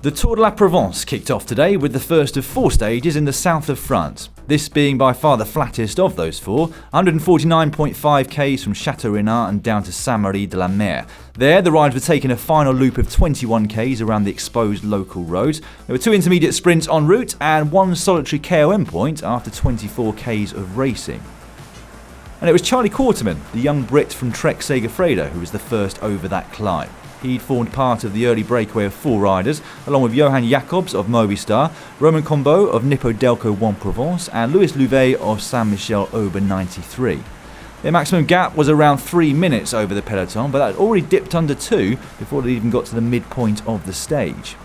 The Tour de la Provence kicked off today with the first of 4 stages in the south of France. This being by far the flattest of those 4, 149.5 k's from Châteaurenard and down to Saintes-Maries-de-la-Mer. There, the riders were taking a final loop of 21 k's around the exposed local roads. There were 2 intermediate sprints en route and 1 solitary KOM point after 24 k's of racing. And it was Charlie Quarterman, the young Brit from Trek Segafredo, who was the first over that climb. He'd formed part of the early breakaway of 4 riders, along with Johan Jacobs of Movistar, Romain Combeau of Nippo Delco 1 Provence, and Louis Louvet of Saint-Michel-Aubin 93. Their maximum gap was around 3 minutes over the peloton, but that had already dipped under 2 before they even got to the midpoint of the stage.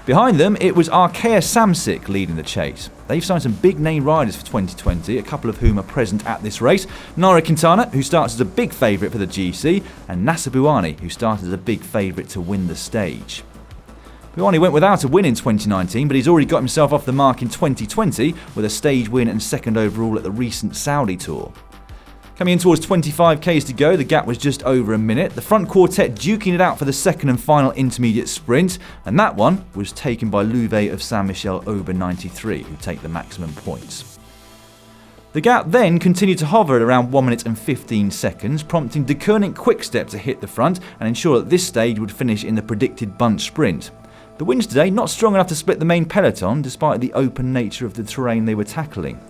Behind them, it was Arkea Samsic leading the chase. They've signed some big-name riders for 2020, a couple of whom are present at this race. Nairo Quintana, who starts as a big favourite for the GC, and Nacer Bouhanni, who started as a big favourite to win the stage. Bouhanni went without a win in 2019, but he's already got himself off the mark in 2020 with a stage win and 2nd overall at the recent Saudi Tour. Coming in towards 25 k's to go, the gap was just over a minute. The front quartet duking it out for the 2nd and final intermediate sprint, and that one was taken by Louvet of Saint-Michel-Aubin 93, who take the maximum points. The gap then continued to hover at around 1 minute and 15 seconds, prompting De Koning Quickstep to hit the front and ensure that this stage would finish in the predicted bunch sprint. The winds today not strong enough to split the main peloton, despite the open nature of the terrain they were tackling.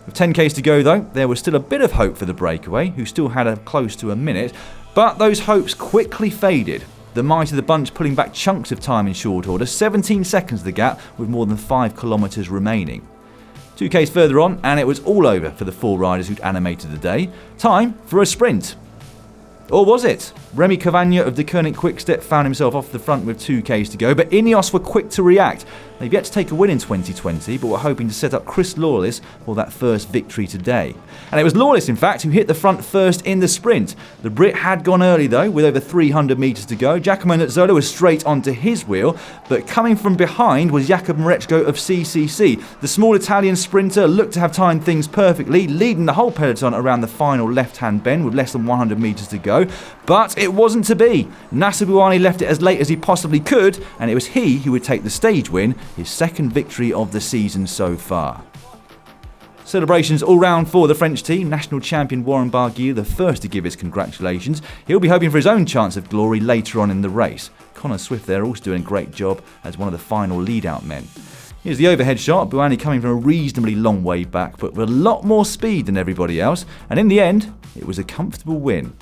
With 10 k's to go though, there was still a bit of hope for the breakaway, who still had close to a minute, but those hopes quickly faded. The might of the bunch pulling back chunks of time in short order, 17 seconds the gap with more than 5 kilometres remaining. 2 k's further on and it was all over for the 4 riders who'd animated the day. Time for a sprint. Or was it? Remy Cavagna of De Koning Quickstep found himself off the front with 2 k's to go, but Ineos were quick to react. They've yet to take a win in 2020, but were hoping to set up Chris Lawless for that first victory today. And it was Lawless, in fact, who hit the front first in the sprint. The Brit had gone early, though, with over 300 metres to go. Giacomo Nizzolo was straight onto his wheel, but coming from behind was Jakob Mareczko of CCC. The small Italian sprinter looked to have timed things perfectly, leading the whole peloton around the final left-hand bend with less than 100 metres to go. But it wasn't to be. Nacer Bouhanni left it as late as he possibly could, and it was he who would take the stage win, his 2nd victory of the season so far. Celebrations all round for the French team. National champion Warren Barguil, the first to give his congratulations. He'll be hoping for his own chance of glory later on in the race. Connor Swift there also doing a great job as one of the final lead-out men. Here's the overhead shot, Bouhanni coming from a reasonably long way back, but with a lot more speed than everybody else, and in the end, it was a comfortable win.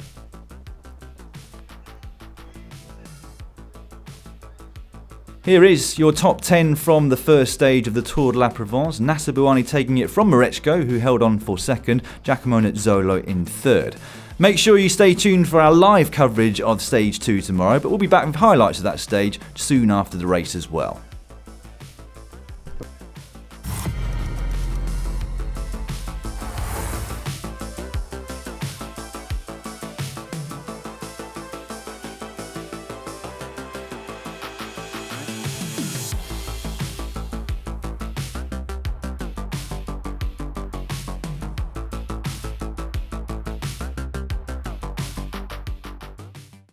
Here is your top 10 from the first stage of the Tour de la Provence. Nacer Bouhanni taking it from Mareczko, who held on for 2nd, Giacomo Nizzolo in 3rd. Make sure you stay tuned for our live coverage of Stage 2 tomorrow, but we'll be back with highlights of that stage soon after the race as well.